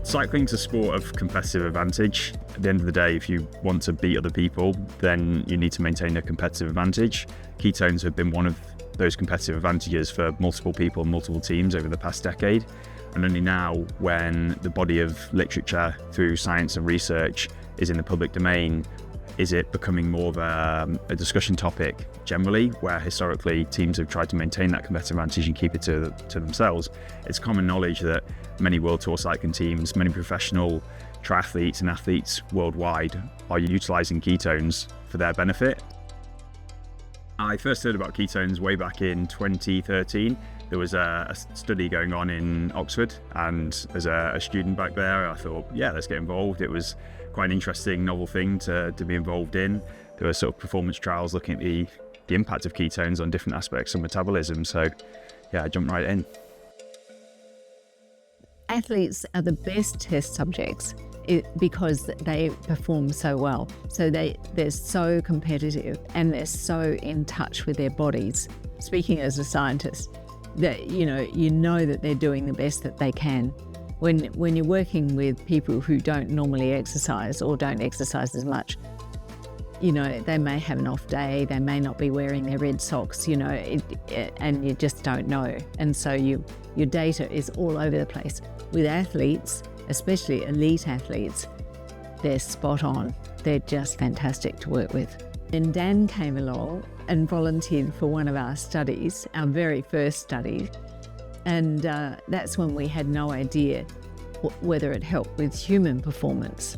Cycling's a sport of competitive advantage. At the end of the day, if you want to beat other people, then you need to maintain a competitive advantage. Ketones have been one of those competitive advantages for multiple people, multiple teams over the past decade. And only now, when the body of literature through science and research is in the public domain, is it becoming more of a discussion topic generally, where historically teams have tried to maintain that competitive advantage and keep it to themselves. It's common knowledge that many World Tour cycling teams, many professional triathletes and athletes worldwide are utilising ketones for their benefit. I first heard about ketones way back in 2013. There was a study going on in Oxford, and as a student back there, I thought, yeah, let's get involved. It was quite an interesting, novel thing to be involved in. There were sort of performance trials looking at the impact of ketones on different aspects of metabolism. So yeah, I jumped right in. Athletes are the best test subjects because they perform so well. So they're so competitive and they're so in touch with their bodies. Speaking as a scientist, that you know that they're doing the best that they can. When you're working with people who don't normally exercise or don't exercise as much, they may have an off day, they may not be wearing their red socks, and you just don't know. And so your data is all over the place. With athletes, especially elite athletes, they're spot on. They're just fantastic to work with. And Dan came along and volunteered for one of our studies, our very first study. And that's when we had no idea whether it helped with human performance.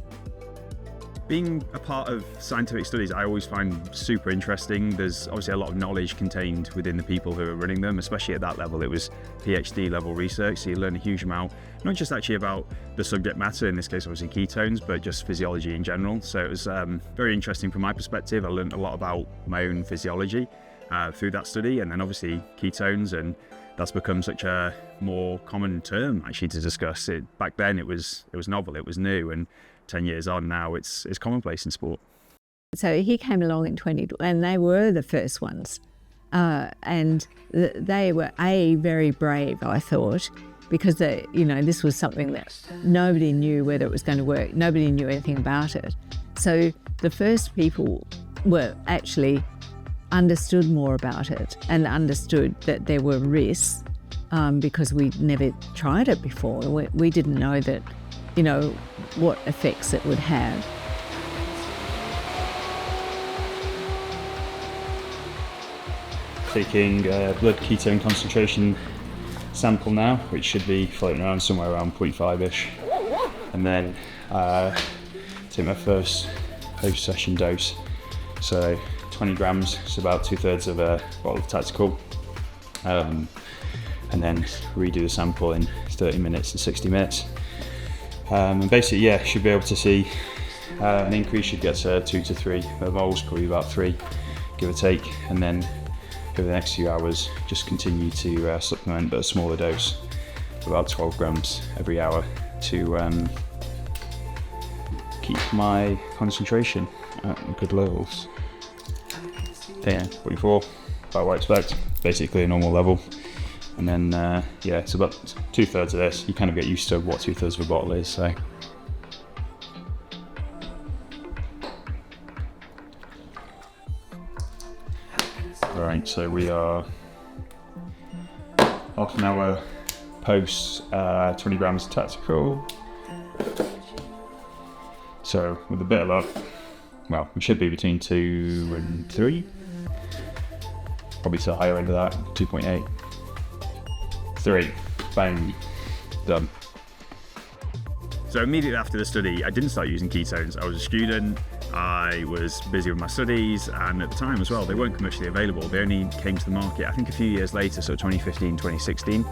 Being a part of scientific studies, I always find super interesting. There's obviously a lot of knowledge contained within the people who are running them, especially at that level. It was PhD level research, so you learn a huge amount, not just actually about the subject matter, in this case obviously ketones, but just physiology in general. So it was very interesting from my perspective. I learned a lot about my own physiology through that study, and then obviously ketones, and that's become such a more common term actually to discuss. Back then it was novel, it was new, and 10 years on now, it's commonplace in sport. So he came along in 2020, and they were the first ones. And they were very brave, I thought, because this was something that nobody knew whether it was going to work. Nobody knew anything about it. So the first people were actually understood more about it and understood that there were risks because we'd never tried it before. We didn't know that, what effects it would have. Taking blood ketone concentration sample now, which should be floating around somewhere around 0.5-ish. And then take my first post-session dose. So 20 grams, so about 2/3 of a bottle of tactical. And then redo the sample in 30 minutes and 60 minutes. And basically, should be able to see an increase. Should get to 2 to 3 moles, probably about 3, give or take. And then over the next few hours, just continue to supplement, but a smaller dose, about 12 grams every hour, to keep my concentration at good levels. Yeah, 44, about what I expect, basically a normal level. And then, it's about 2/3 of this. You kind of get used to what 2/3 of a bottle is, so. Alright, so we are half an hour post 20 grams of tactical. So with a bit of luck, well, we should be between 2 and 3. Probably to the higher end of that, 2.8. 3, bang, done. So immediately after the study, I didn't start using ketones. I was a student, I was busy with my studies, and at the time as well, they weren't commercially available. They only came to the market, I think, a few years later, so 2015, 2016,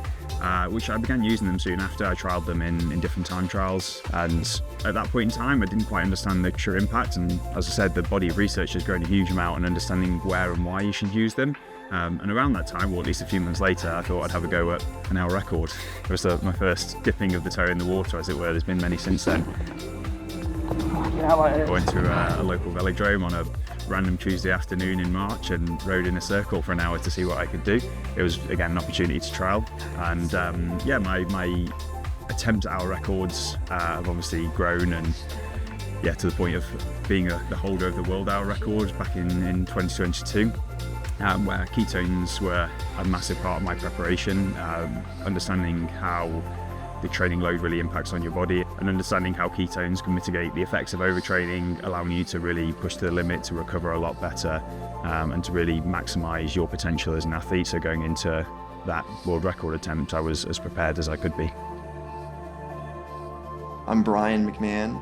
which I began using them soon after. I trialed them in different time trials, and at that point in time, I didn't quite understand the true impact, and as I said, the body of research has grown a huge amount in understanding where and why you should use them. And around that time, or at least a few months later, I thought I'd have a go at an hour record. It was my first dipping of the toe in the water, as it were. There's been many since then. I went to a local velodrome on a random Tuesday afternoon in March and rode in a circle for an hour to see what I could do. It was, again, an opportunity to trial. And my attempt at hour records have obviously grown, and to the point of being the holder of the world hour record back in 2022, where ketones were a massive part of my preparation, understanding how the training load really impacts on your body, and understanding how ketones can mitigate the effects of overtraining, allowing you to really push to the limit to recover a lot better, and to really maximize your potential as an athlete. So going into that world record attempt, I was as prepared as I could be. I'm Brian McMahon,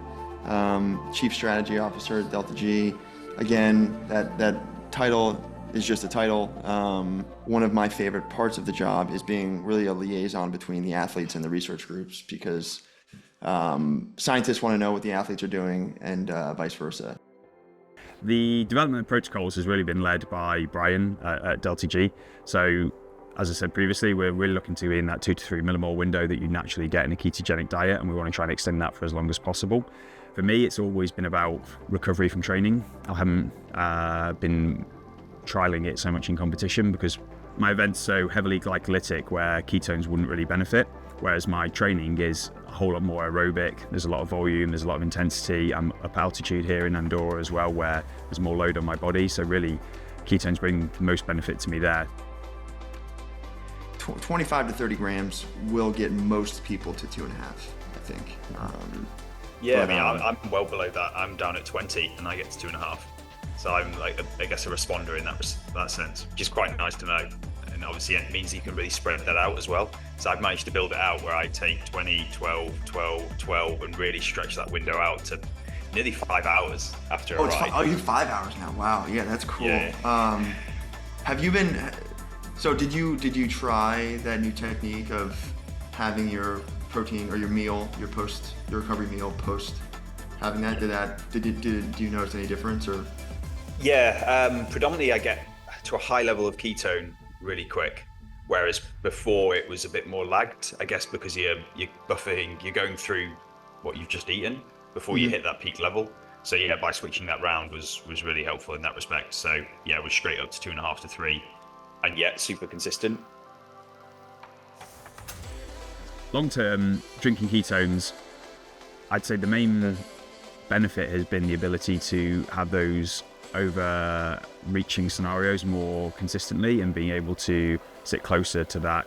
Chief Strategy Officer at deltaG. Again, that title is just a title. One of my favorite parts of the job is being really a liaison between the athletes and the research groups, because scientists want to know what the athletes are doing, and vice versa. The development of protocols has really been led by Brian at deltaG. So, as I said previously, we're really looking to be in that 2 to 3 millimole window that you naturally get in a ketogenic diet, and we want to try and extend that for as long as possible. For me, it's always been about recovery from training. I haven't been trialing it so much in competition because my event's so heavily glycolytic where ketones wouldn't really benefit, whereas my training is a whole lot more aerobic. There's a lot of volume, there's a lot of intensity. I'm up altitude here in Andorra as well, where there's more load on my body, so really ketones bring the most benefit to me there. 25 to 30 grams will get most people to 2.5, I think. I'm well below that. I'm down at 20 and I get to 2.5. So I'm like, I guess, a responder in that sense, which is quite nice to know. And obviously it means you can really spread that out as well. So I've managed to build it out where I take 20, 12, 12, 12 and really stretch that window out to nearly 5 hours after a ride. You're 5 hours now. Wow. Yeah, that's cool. Yeah. Have you been, so did you try that new technique of having your protein or your meal, your recovery meal post having that? Do you notice any difference or? Yeah, predominantly I get to a high level of ketone really quick, whereas before it was a bit more lagged, I guess, because you're buffering, you're going through what you've just eaten before you hit that peak level. So yeah, by switching that round was really helpful in that respect. So yeah, we're straight up to 2.5 to 3, and yet super consistent. Long-term drinking ketones, I'd say the main benefit has been the ability to have those overreaching scenarios more consistently, and being able to sit closer to that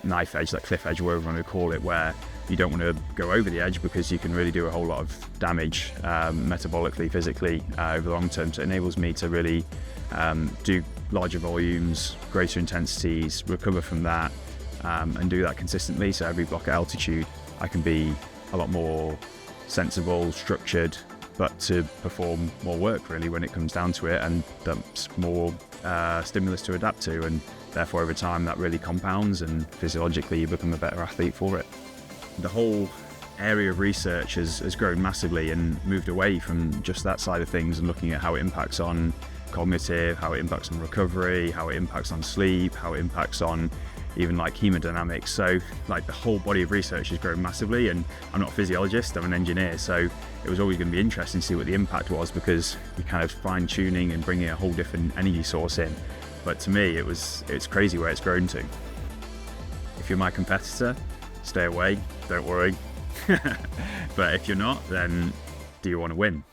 knife edge, that cliff edge, whatever you want to call it, where you don't want to go over the edge because you can really do a whole lot of damage metabolically, physically over the long term. So it enables me to really do larger volumes, greater intensities, recover from that, and do that consistently. So every block at altitude I can be a lot more sensible, structured, but to perform more work really when it comes down to it, and that's more stimulus to adapt to, and therefore over time that really compounds, and physiologically you become a better athlete for it. The whole area of research has grown massively and moved away from just that side of things, and looking at how it impacts on cognitive, how it impacts on recovery, how it impacts on sleep, how it impacts on even like hemodynamics. So like the whole body of research has grown massively, and I'm not a physiologist, I'm an engineer, so it was always going to be interesting to see what the impact was, because you're kind of fine tuning and bringing a whole different energy source in. But to me it's crazy where it's grown to. If you're my competitor, stay away, don't worry. But if you're not, then do you want to win?